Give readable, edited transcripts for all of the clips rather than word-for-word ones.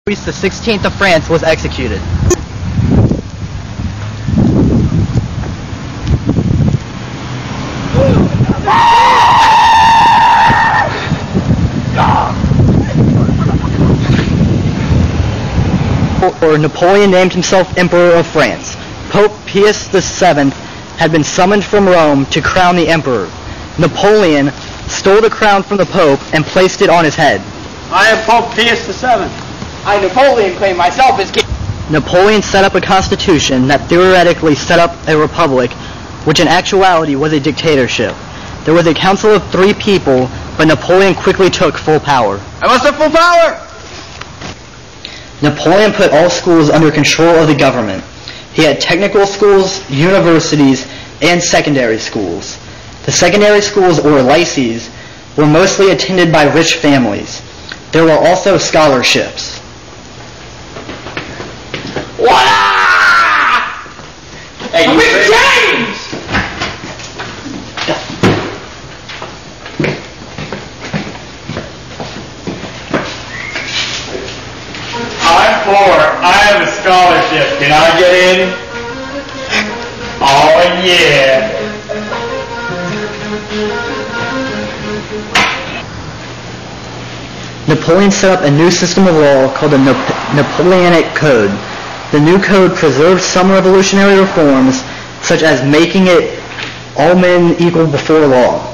Louis XVI of France was executed. Or Napoleon named himself Emperor of France. Pope Pius VII had been summoned from Rome to crown the emperor. Napoleon stole the crown from the Pope and placed it on his head. I am Pope Pius VII. I, Napoleon, claim myself as king. Napoleon set up a constitution that theoretically set up a republic, which in actuality was a dictatorship. There was a council of 3 people, but Napoleon quickly took full power. I must have full power! Napoleon put all schools under control of the government. He had technical schools, universities, and secondary schools. The secondary schools, or lycees, were mostly attended by rich families. There were also scholarships. Hey, I'm with James! I'm poor. I have a scholarship. Can I get in? Oh, yeah. Napoleon set up a new system of law called the Napoleonic Code. The new code preserved some revolutionary reforms, such as making it all men equal before law.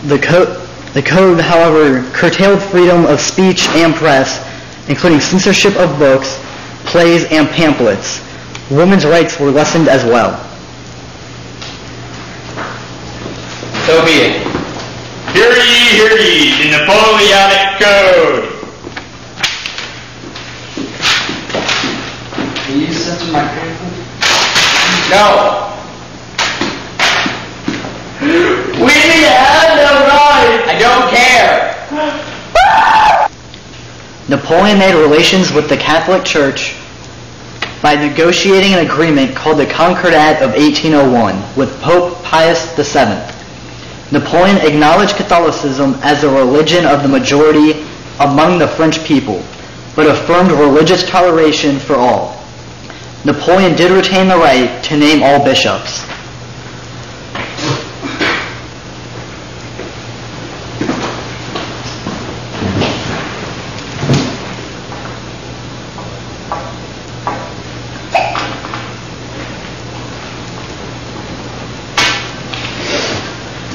The code, however, curtailed freedom of speech and press, including censorship of books, plays, and pamphlets. Women's rights were lessened as well. So be it. Hear ye, the Napoleonic Code. Can you censor my pamphlet? No. We have no right. I don't care. Napoleon made relations with the Catholic Church by negotiating an agreement called the Concordat of 1801 with Pope Pius VII. Napoleon acknowledged Catholicism as the religion of the majority among the French people, but affirmed religious toleration for all. Napoleon did retain the right to name all bishops.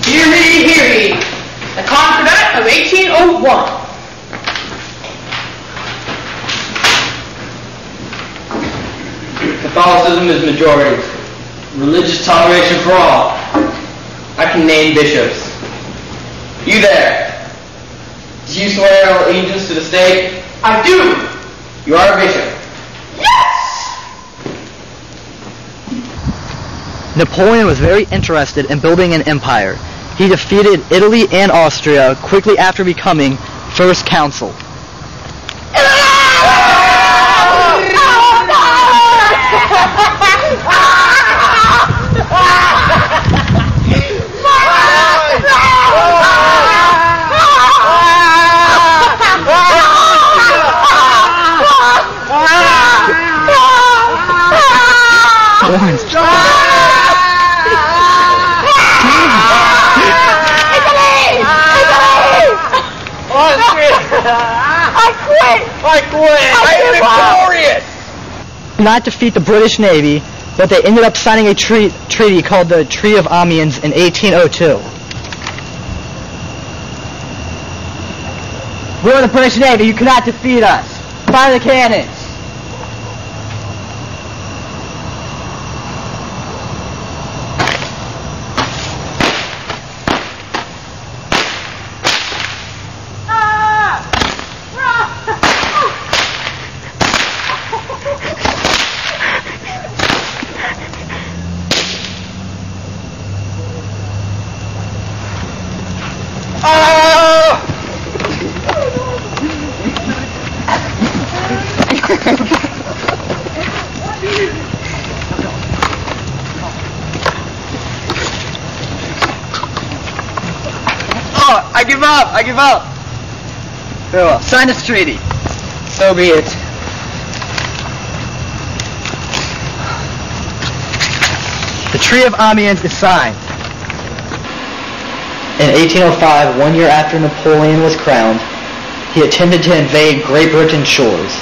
Hear ye, the Concordat of 1801. Catholicism is majority. Religious toleration for all. I can name bishops. You there. Do you swear allegiance to the state? I do. You are a bishop. Yes! Napoleon was very interested in building an empire. He defeated Italy and Austria quickly after becoming First Consul. I quit! I am victorious! Not defeat the British Navy, but they ended up signing a treaty called the Treaty of Amiens in 1802. We're the British Navy. You cannot defeat us. Fire the cannons. I give up! Very well. Sign this treaty. So be it. The Treaty of Amiens is signed. In 1805, 1 year after Napoleon was crowned, he attempted to invade Great Britain's shores,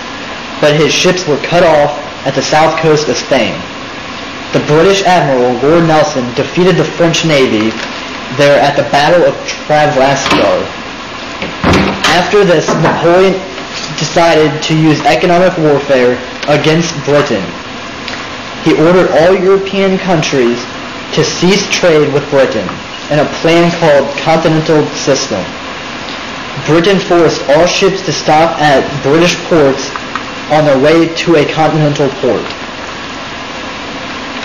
but his ships were cut off at the south coast of Spain. The British Admiral, Lord Nelson, defeated the French Navy there at the Battle of Trafalgar. After this, Napoleon decided to use economic warfare against Britain. He ordered all European countries to cease trade with Britain in a plan called Continental System. Britain forced all ships to stop at British ports on their way to a continental port.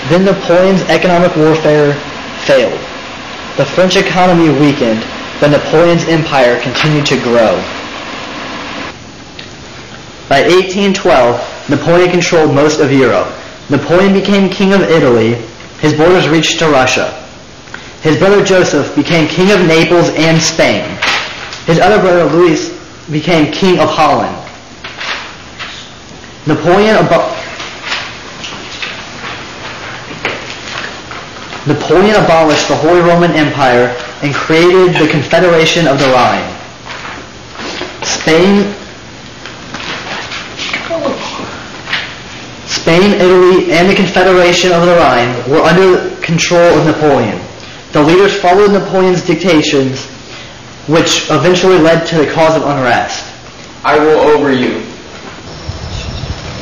Then Napoleon's economic warfare failed. The French economy weakened, but Napoleon's empire continued to grow. By 1812, Napoleon controlled most of Europe. Napoleon became king of Italy. His borders reached to Russia. His brother Joseph became king of Naples and Spain. His other brother Louis became king of Holland. Napoleon abolished the Holy Roman Empire and created the Confederation of the Rhine. Spain, Italy, and the Confederation of the Rhine were under control of Napoleon. The leaders followed Napoleon's dictations, which eventually led to the cause of unrest. I rule over you.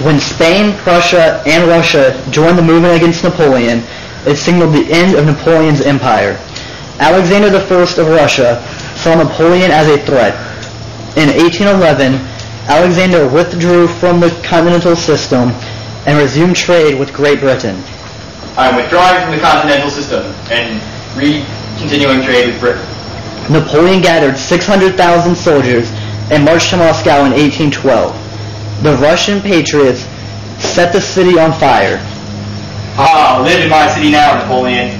When Spain, Prussia, and Russia joined the movement against Napoleon, it signaled the end of Napoleon's empire. Alexander I of Russia saw Napoleon as a threat. In 1811, Alexander withdrew from the continental system and resumed trade with Great Britain. I'm withdrawing from the continental system and continuing trade with Britain. Napoleon gathered 600,000 soldiers and marched to Moscow in 1812. The Russian patriots set the city on fire. Live in my city now, Napoleon.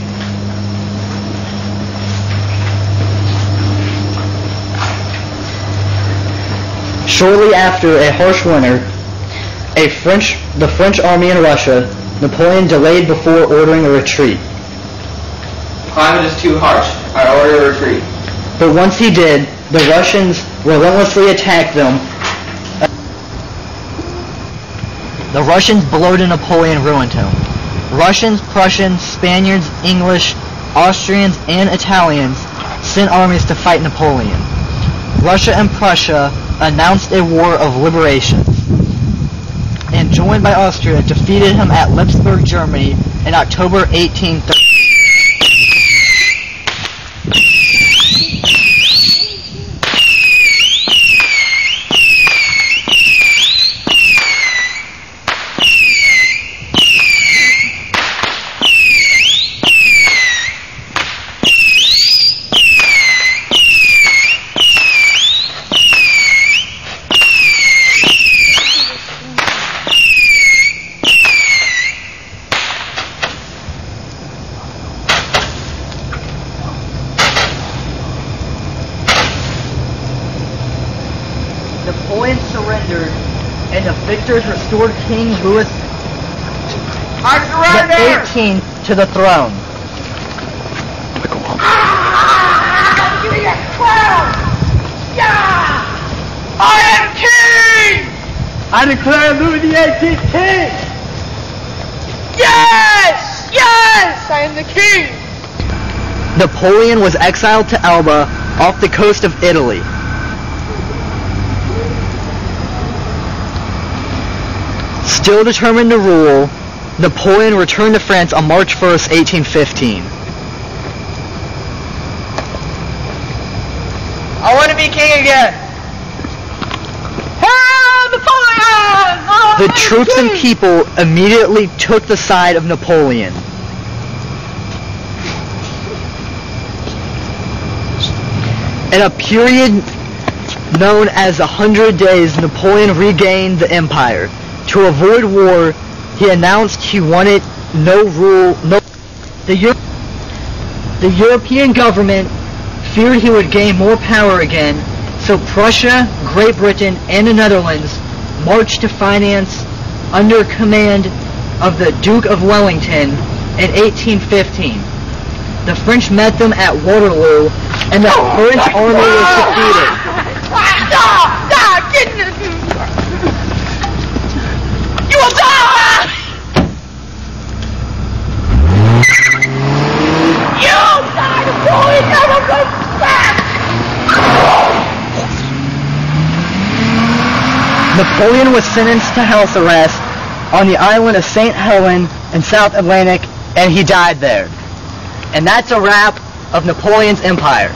Shortly after a harsh winter, the French army in Russia, Napoleon delayed before ordering a retreat. Climate is too harsh. I order a retreat. But once he did, the Russians relentlessly attacked them. The Russians bloated Napoleon, ruined him. Russians, Prussians, Spaniards, English, Austrians, and Italians sent armies to fight Napoleon. Russia and Prussia announced a war of liberation, and joined by Austria, defeated him at Leipzig, Germany in October 1830. Napoleon surrendered, and the victors restored King Louis the 18th to the throne. Give me a crown! Yeah! I am king! I declare Louis the 18th king! Yes! Yes! I am the king! Napoleon was exiled to Elba off the coast of Italy. Still determined to rule, Napoleon returned to France on March 1st, 1815. I want to be king again! Hail Napoleon! The troops and people immediately took the side of Napoleon. In a period known as 100 days, Napoleon regained the empire. To avoid war, he announced he wanted no rule. The European government feared he would gain more power again, so Prussia, Great Britain, and the Netherlands marched to finance, under command of the Duke of Wellington, in 1815. The French met them at Waterloo, and the French army was defeated. You will die! You die, Napoleon never comes back! Napoleon was sentenced to house arrest on the island of St. Helena in South Atlantic, and he died there. And that's a wrap of Napoleon's Empire.